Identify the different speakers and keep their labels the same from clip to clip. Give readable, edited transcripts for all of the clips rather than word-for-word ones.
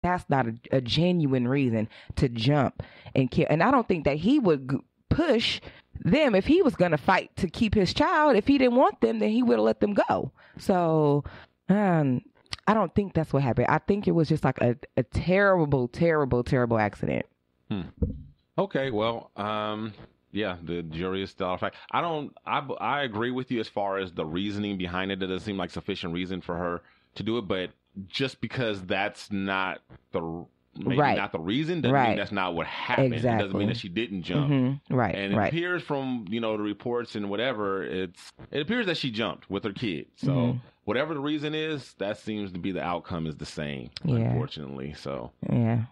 Speaker 1: That's not a genuine reason to jump and kill. And I don't think that he would push them if he was going to fight to keep his child. If he didn't want them, then he would have let them go. So I don't think that's what happened. I think it was just like a terrible, terrible, terrible accident.
Speaker 2: Okay, well, yeah, the jury is still out of fact. I agree with you as far as the reasoning behind it. It doesn't seem like sufficient reason for her to do it, but just because that's not not the reason doesn't mean that's not what happened.
Speaker 1: Exactly.
Speaker 2: It doesn't mean that she didn't jump.
Speaker 1: Mm-hmm. Right.
Speaker 2: And it appears from, the reports and whatever, it appears that she jumped with her kid. So whatever the reason is, that seems to be the outcome is the same, unfortunately. So yeah.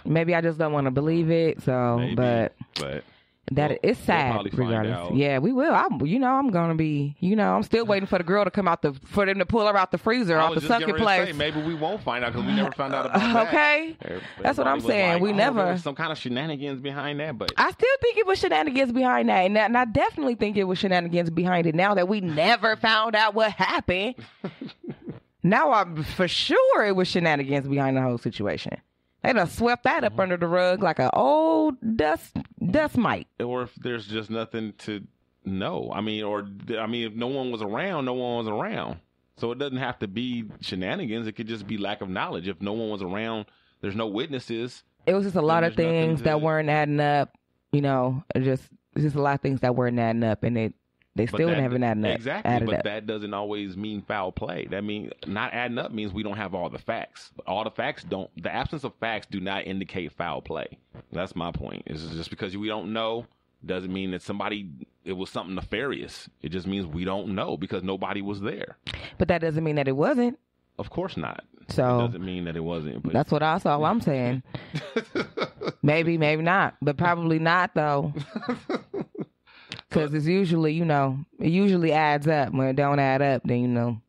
Speaker 1: Maybe I just don't want to believe it. So,
Speaker 2: maybe,
Speaker 1: but that it's sad regardless. Yeah, we will. I'm gonna be. I'm still waiting for the girl to come out for them to pull her out the freezer off the sunken place.
Speaker 2: Maybe we won't find out because we never found out about that.
Speaker 1: Okay, that's what I'm saying.
Speaker 2: Like,
Speaker 1: we never.
Speaker 2: There was some kind of shenanigans behind that, but
Speaker 1: I still think it was shenanigans behind that, and I definitely think it was shenanigans behind it. Now that we never found out what happened, now I'm for sure it was shenanigans behind the whole situation. They done swept that up under the rug like an old dust mite.
Speaker 2: Or if there's just nothing to know. If no one was around, no one was around. So it doesn't have to be shenanigans. It could just be lack of knowledge. If no one was around, there's no witnesses.
Speaker 1: It was just a lot of things that weren't adding up. Just a lot of things that weren't adding up, and they still haven't added up.
Speaker 2: Exactly, but that doesn't always mean foul play. That means not adding up means we don't have all the facts. All the facts the absence of facts do not indicate foul play. That's my point. It's just because we don't know doesn't mean that it was something nefarious. It just means we don't know because nobody was there.
Speaker 1: But that doesn't mean that it wasn't.
Speaker 2: Of course not.
Speaker 1: So
Speaker 2: it doesn't mean that it wasn't. But
Speaker 1: that's all I'm saying. Maybe not, but probably not though. Because it's usually, it usually adds up. When it don't add up, then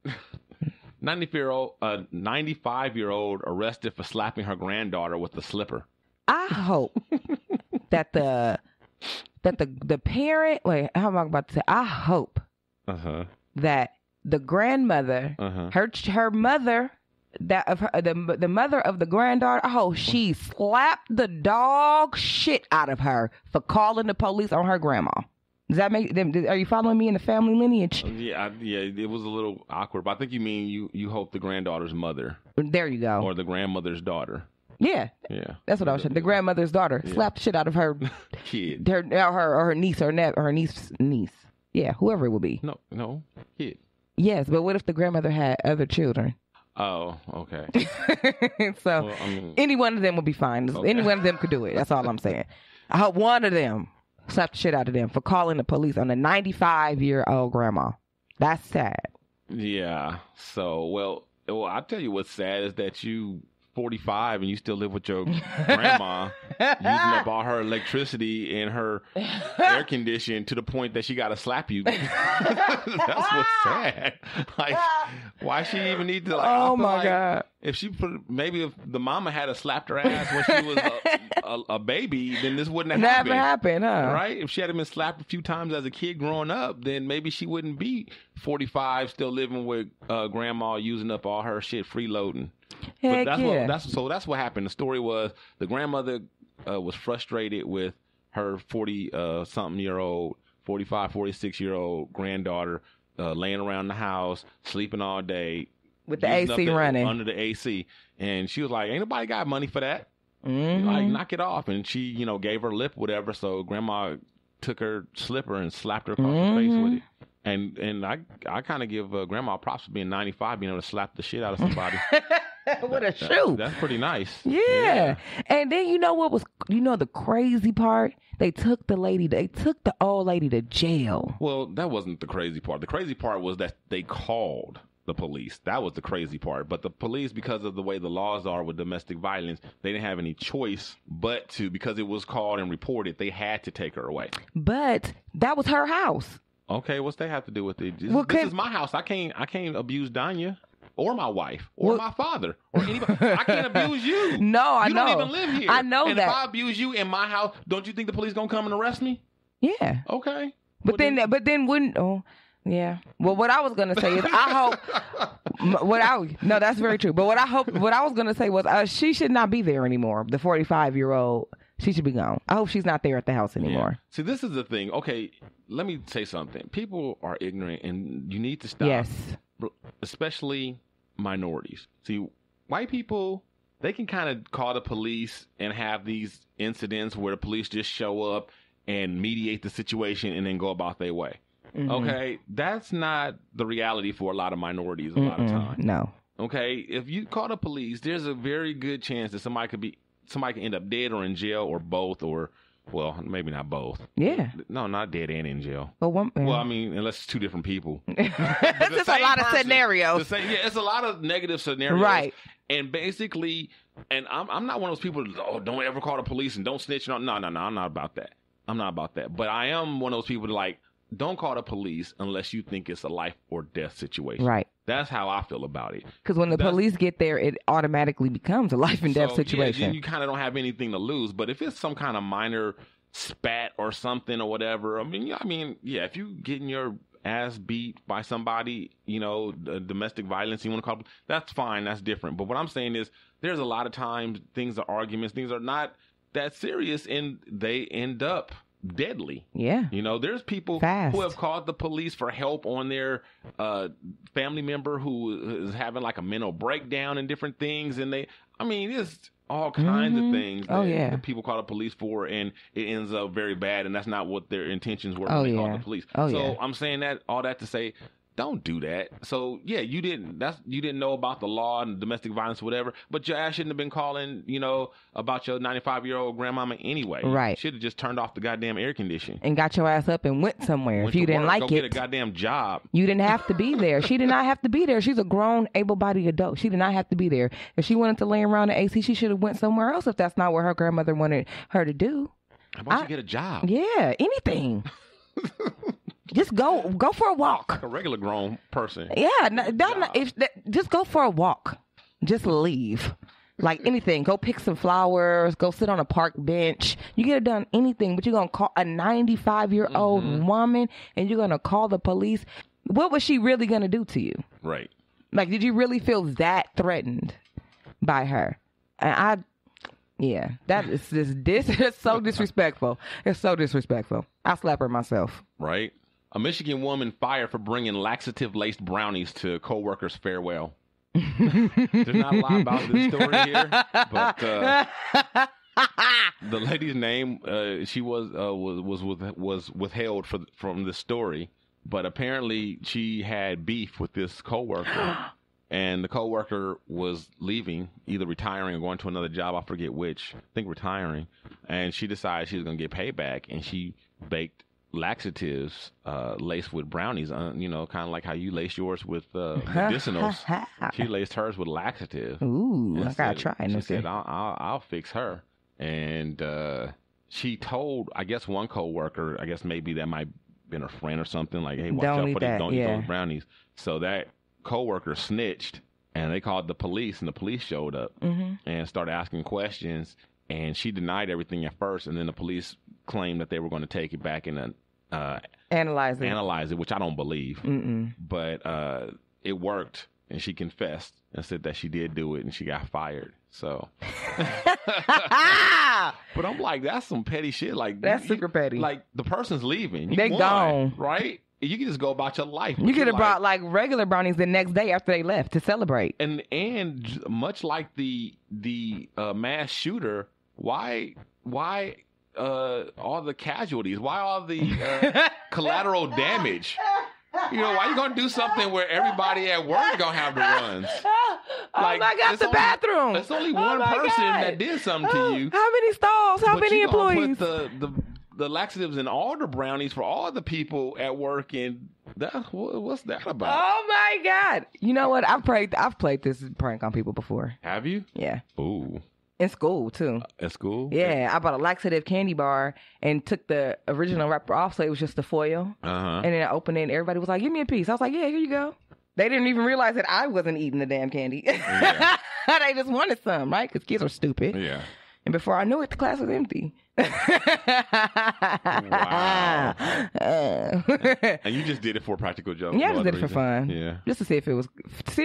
Speaker 2: 95-year-old arrested for slapping her granddaughter with a slipper.
Speaker 1: I hope that the parent. Wait, how am I about to say? I hope that the grandmother, her mother, the mother of the granddaughter. Oh, she slapped the dog shit out of her for calling the police on her grandma. Does that make them? Are you following me in the family lineage?
Speaker 2: Yeah, it was a little awkward, but I think you mean you hope the granddaughter's mother.
Speaker 1: There you go.
Speaker 2: Or the grandmother's daughter.
Speaker 1: Yeah. That's what I was saying. The grandmother's daughter slapped the shit out of her
Speaker 2: kid,
Speaker 1: her niece, her niece. Yeah, whoever it will be.
Speaker 2: No, kid.
Speaker 1: Yes, but what if the grandmother had other children?
Speaker 2: Oh, okay.
Speaker 1: So any one of them will be fine. Okay. Any one of them could do it. That's all I'm saying. I hope one of them slapped the shit out of them for calling the police on a 95-year-old grandma. That's sad.
Speaker 2: Yeah. So, well, I'll tell you what's sad is that you 45 and you still live with your grandma using up all her electricity and her air conditioning to the point that she got to slap you. That's what's sad. Like, why she even need to? Like,
Speaker 1: oh my God!
Speaker 2: If the mama had slapped her ass when she was a baby, then this wouldn't have
Speaker 1: never happened, huh?
Speaker 2: Right? If she had been slapped a few times as a kid growing up, then maybe she wouldn't be 45 still living with grandma using up all her shit freeloading.
Speaker 1: Heck
Speaker 2: But that's what happened. The story was the grandmother was frustrated with her 40-something-year-old, 45, 46-year-old granddaughter laying around the house, sleeping all day.
Speaker 1: With the AC running.
Speaker 2: Under the AC. And she was like, ain't nobody got money for that.
Speaker 1: Mm-hmm.
Speaker 2: Like, knock it off. And she, gave her lip, whatever. So grandma took her slipper and slapped her across the face with it. And I kind of give grandma props for being 95, being able to slap the shit out of somebody.
Speaker 1: What a shoe.
Speaker 2: That's pretty nice.
Speaker 1: Yeah. And then the crazy part? They took the old lady to jail.
Speaker 2: Well, that wasn't the crazy part. The crazy part was that they called the police. That was the crazy part. But the police, because of the way the laws are with domestic violence, they didn't have any choice but to, because it was called and reported, they had to take her away.
Speaker 1: But that was her house.
Speaker 2: Okay, what's that have to do with it?
Speaker 1: Well,
Speaker 2: this is my house. I can't abuse Danya or my wife or my father or anybody. I can't abuse you.
Speaker 1: No, I know.
Speaker 2: You don't even live here.
Speaker 1: I know
Speaker 2: and
Speaker 1: that.
Speaker 2: If I abuse you in my house, don't you think the police gonna come and arrest me?
Speaker 1: Yeah.
Speaker 2: Okay.
Speaker 1: But then wouldn't? Oh, Yeah. Well, what I was going to say is I hope no, that's very true. But what I was going to say was she should not be there anymore. The 45-year-old, she should be gone. I hope she's not there at the house anymore.
Speaker 2: Yeah. See, this is the thing. Okay, let me say something. People are ignorant and you need to stop.
Speaker 1: Yes.
Speaker 2: Especially minorities. See, white people, they can kind of call the police and have these incidents where the police just show up and mediate the situation and then go about their way. Mm-hmm. Okay, that's not the reality for a lot of minorities a lot of times.
Speaker 1: No.
Speaker 2: Okay, if you call the police, there's a very good chance that somebody can end up dead or in jail or both, or well, maybe not both.
Speaker 1: Yeah.
Speaker 2: No, not dead and in jail.
Speaker 1: Well,
Speaker 2: I mean, unless it's two different people.
Speaker 1: It's just a lot of scenarios.
Speaker 2: It's a lot of negative scenarios.
Speaker 1: Right.
Speaker 2: And basically, and I'm not one of those people, don't ever call the police and don't snitch. No, I'm not about that. I'm not about that. But I am one of those people that like, don't call the police unless you think it's a life or death situation.
Speaker 1: Right.
Speaker 2: That's how I feel about it.
Speaker 1: Because when the police get there, it automatically becomes a life and death situation.
Speaker 2: Yeah, then you kind of don't have anything to lose. But if it's some kind of minor spat or something or whatever, I mean, if you getting your ass beat by somebody, domestic violence, you want to call it, that's fine. That's different. But what I'm saying is there's a lot of times things are arguments. Things are not that serious and they end up deadly.
Speaker 1: Yeah.
Speaker 2: There's people who have called the police for help on their family member who is having like a mental breakdown and different things. And it's all kinds of things that people call the police for, and it ends up very bad. And that's not what their intentions were when they called the police. I'm saying all that to say, don't do that. So you didn't know about the law and domestic violence or whatever, but your ass shouldn't have been calling, about your 95-year-old grandmama anyway.
Speaker 1: Right.
Speaker 2: You should have just turned off the goddamn air conditioning.
Speaker 1: And got your ass up and went somewhere. If you didn't like it.
Speaker 2: Go get a goddamn job.
Speaker 1: You didn't have to be there. She did not have to be there. She's a grown, able-bodied adult. She did not have to be there. If she wanted to lay around the AC, she should have went somewhere else if that's not what her grandmother wanted her to do.
Speaker 2: How about you get a job?
Speaker 1: Yeah, anything. Just go for a walk.
Speaker 2: Like a regular grown person.
Speaker 1: Yeah, just go for a walk. Just leave. Like anything. Go pick some flowers. Go sit on a park bench. You could have done anything, but you're going to call a 95-year-old woman and you're going to call the police. What was she really going to do to you?
Speaker 2: Right.
Speaker 1: Like, did you really feel that threatened by her? And that is it's so disrespectful. It's so disrespectful. I slap her myself.
Speaker 2: Right. A Michigan woman fired for bringing laxative-laced brownies to co-worker's farewell. There's not a lot about this story here, but the lady's name she was withheld from this story, but apparently she had beef with this co-worker, and the co-worker was leaving, either retiring or going to another job. I forget which. I think retiring, and she decided she was going to get payback, and she baked laxatives laced with brownies, kind of like how you lace yours with medicinals. She laced hers with laxative.
Speaker 1: Ooh, I gotta try.
Speaker 2: She said, I'll fix her. And she told, I guess, one coworker, I guess maybe that might have been a friend or something, like, hey, watch out for these, don't eat those brownies. So that coworker snitched, and they called the police, and the police showed up and started asking questions. And she denied everything at first, and then the police claimed that they were going to take it back and
Speaker 1: analyze
Speaker 2: it, which I don't believe. But it worked, and she confessed and said that she did do it, and she got fired. So, but I'm like, that's some petty shit. Like,
Speaker 1: that's super petty.
Speaker 2: Like, the person's leaving,
Speaker 1: they gone,
Speaker 2: right? You can just go about your life.
Speaker 1: You could have brought like regular brownies the next day after they left to celebrate.
Speaker 2: And much like the mass shooter. Why all the casualties? Why all the collateral damage? Why you gonna do something where everybody at work gonna have the runs?
Speaker 1: Like, I got the bathroom.
Speaker 2: It's only one person that did something to you.
Speaker 1: How many stalls? How many employees?
Speaker 2: Put the laxatives in all the brownies for all the people at work, and what's that about?
Speaker 1: Oh my God! You know what? I've played this prank on people before.
Speaker 2: Have you?
Speaker 1: Yeah.
Speaker 2: Ooh.
Speaker 1: In school, too.
Speaker 2: At school?
Speaker 1: Yeah. I bought a laxative candy bar and took the original wrapper off, so it was just the foil. And then I opened it, and everybody was like, give me a piece. I was like, yeah, here you go. They didn't even realize that I wasn't eating the damn candy.
Speaker 2: Yeah.
Speaker 1: They just wanted some, right? Because kids are stupid.
Speaker 2: Yeah.
Speaker 1: And before I knew it, the class was empty.
Speaker 2: Wow. And you just did it for a practical joke?
Speaker 1: Yeah, I just did it for fun.
Speaker 2: Yeah.
Speaker 1: Just to see if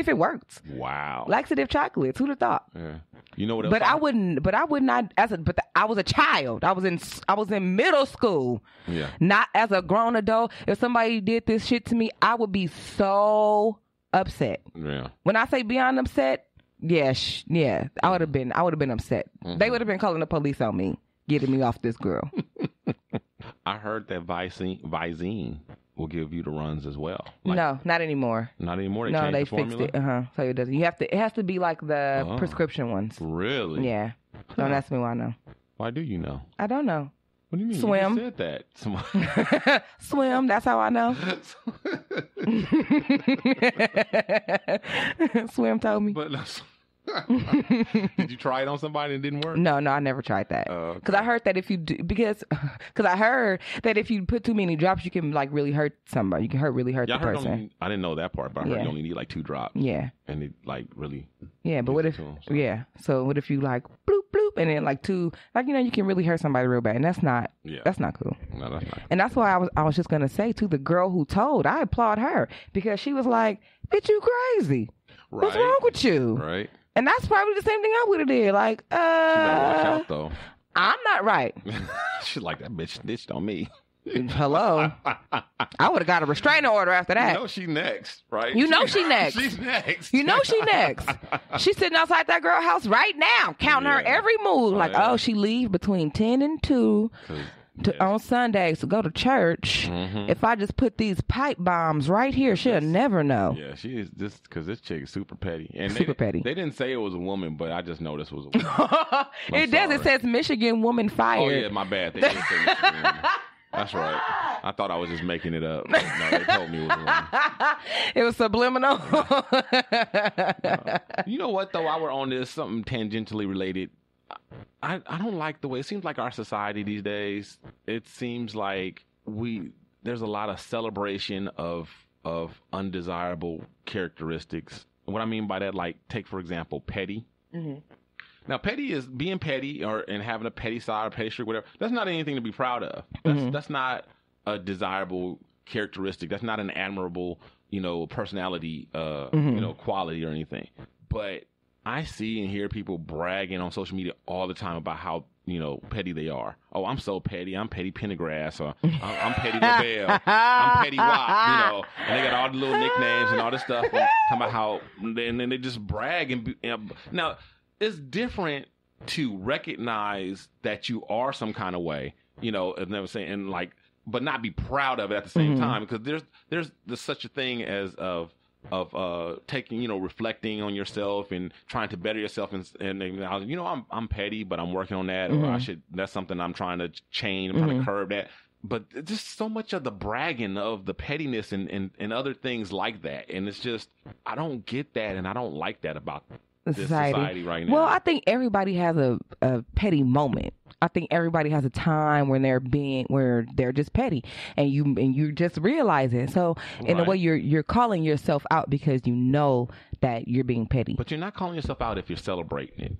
Speaker 1: it worked.
Speaker 2: Wow.
Speaker 1: Laxative chocolates. Who'd have thought?
Speaker 2: Yeah. You know what else?
Speaker 1: But I would not I was a child. I was in middle school.
Speaker 2: Yeah.
Speaker 1: Not as a grown adult. If somebody did this shit to me, I would be so upset.
Speaker 2: Yeah.
Speaker 1: When I say beyond upset, yeah, I would have been upset. Mm-hmm. They would have been calling the police on me, getting me off this girl.
Speaker 2: I heard that Visine will give you the runs as well. Like,
Speaker 1: no, not anymore.
Speaker 2: Not anymore.
Speaker 1: They fixed it. So it doesn't. It has to be like the prescription ones.
Speaker 2: Really?
Speaker 1: Yeah. Don't ask me why I know.
Speaker 2: Why do you know?
Speaker 1: I don't know.
Speaker 2: What do you mean?
Speaker 1: Swim.
Speaker 2: You just said that.
Speaker 1: Swim. That's how I know. Swim told me.
Speaker 2: But did you try it on somebody and it didn't work?
Speaker 1: No, I never tried that. Because I heard that if you do, because I heard that if you put too many drops, you can like really hurt somebody. You can really hurt the person.
Speaker 2: I didn't know that part, but I heard you only need like 2 drops.
Speaker 1: Yeah.
Speaker 2: And it like really.
Speaker 1: Yeah, but what if? So what if you like bloop bloop and then like 2, like you can really hurt somebody real bad, and that's not. Yeah. That's not cool.
Speaker 2: No, that's not.
Speaker 1: And that's why I was just gonna say to the girl who told, I applaud her because she was like, "Bitch, you crazy?
Speaker 2: Right.
Speaker 1: What's wrong with you?"
Speaker 2: Right.
Speaker 1: And that's probably the same thing I would have did. Like,
Speaker 2: She better watch out, though.
Speaker 1: I'm not right.
Speaker 2: She's like, that bitch snitched on me.
Speaker 1: Hello. I would have got a restraining order after that.
Speaker 2: You know she next, right?
Speaker 1: You know she next.
Speaker 2: She's next.
Speaker 1: You know she next. She's sitting outside that girl house right now, counting her every move. Like, she leave between 10 and 2. On Sundays to go to church. Mm-hmm. If I just put these pipe bombs right here, she'll never know.
Speaker 2: Yeah, she is just because this chick is super petty. And
Speaker 1: petty.
Speaker 2: They didn't say it was a woman, but I just know this was a woman.
Speaker 1: It does. It says Michigan woman fired.
Speaker 2: Oh yeah, my bad. They did say Michigan woman. That's right. I thought I was just making it up. No, they told me it was a woman.
Speaker 1: It was subliminal.
Speaker 2: You know what, though? While we're on this, something tangentially related. I don't like the way it seems like our society these days. It seems like there's a lot of celebration of undesirable characteristics. What I mean by that, like, take for example, petty. Mm-hmm. Now, petty is being petty and having a petty side or petty streak, whatever. That's not anything to be proud of. That's not a desirable characteristic. That's not an admirable, personality, quality or anything. But I see and hear people bragging on social media all the time about how, petty they are. Oh, I'm so petty. I'm Petty Pendergrass, or I'm Petty LaBelle. I'm Petty Wop, and they got all the little nicknames and all this stuff. And talking about how, and then they just brag. Now, it's different to recognize that you are some kind of way, and never saying, and like, but not be proud of it at the same time, because there's such a thing as of taking, reflecting on yourself and trying to better yourself and I'm petty, but I'm working on that, or that's something I'm trying to change. I'm trying to curb that. But just so much of the bragging of the pettiness and other things like that. And it's just, I don't get that, and I don't like that about this society right now.
Speaker 1: Well, I think everybody has a petty moment. I think everybody has a time when they're just petty, and you just realize it. So in a way, you're calling yourself out because you know that you're being petty.
Speaker 2: But you're not calling yourself out if you're celebrating it.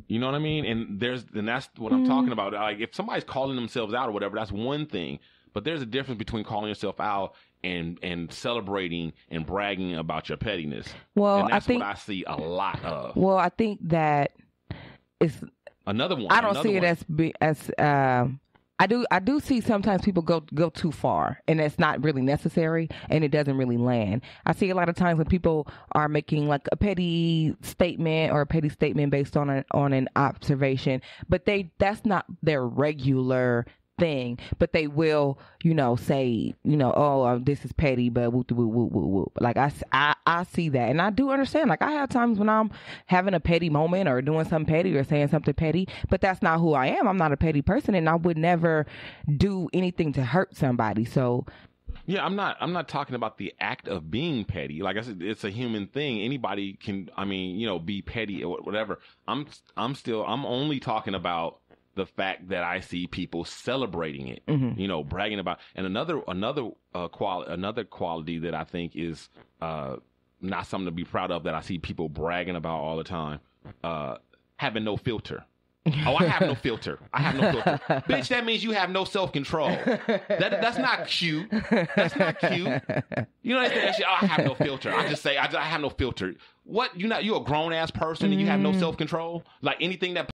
Speaker 2: You know what I mean? And that's what I'm talking about. Like, if somebody's calling themselves out or whatever, that's one thing. But there's a difference between calling yourself out and celebrating and bragging about your pettiness.
Speaker 1: Well,
Speaker 2: and that's what I see a lot of.
Speaker 1: Well, I think that it's
Speaker 2: another one.
Speaker 1: I don't see it as I do see sometimes people go too far, and it's not really necessary, and it doesn't really land. I see a lot of times when people are making like a petty statement or a petty statement based on an observation, but that's not their regular thing, but they will, say, this is petty, but whoop, whoop, whoop, whoop, whoop. Like I see that, and I do understand. Like, I have times when I'm having a petty moment or doing something petty or saying something petty, but that's not who I am. I'm not a petty person, and I would never do anything to hurt somebody. So
Speaker 2: yeah, I'm not talking about the act of being petty. Like I said, it's a human thing. Anybody can, be petty or whatever. I'm only talking about the fact that I see people celebrating it, bragging about. And another quality that I think is not something to be proud of, that I see people bragging about all the time, having no filter. Oh, I have no filter. I have no filter. Bitch, that means you have no self-control. That's not cute. That's not cute. You know that shit? Oh, I have no filter. I just say I have no filter. What? You a grown ass person and you have no self-control? Like anything that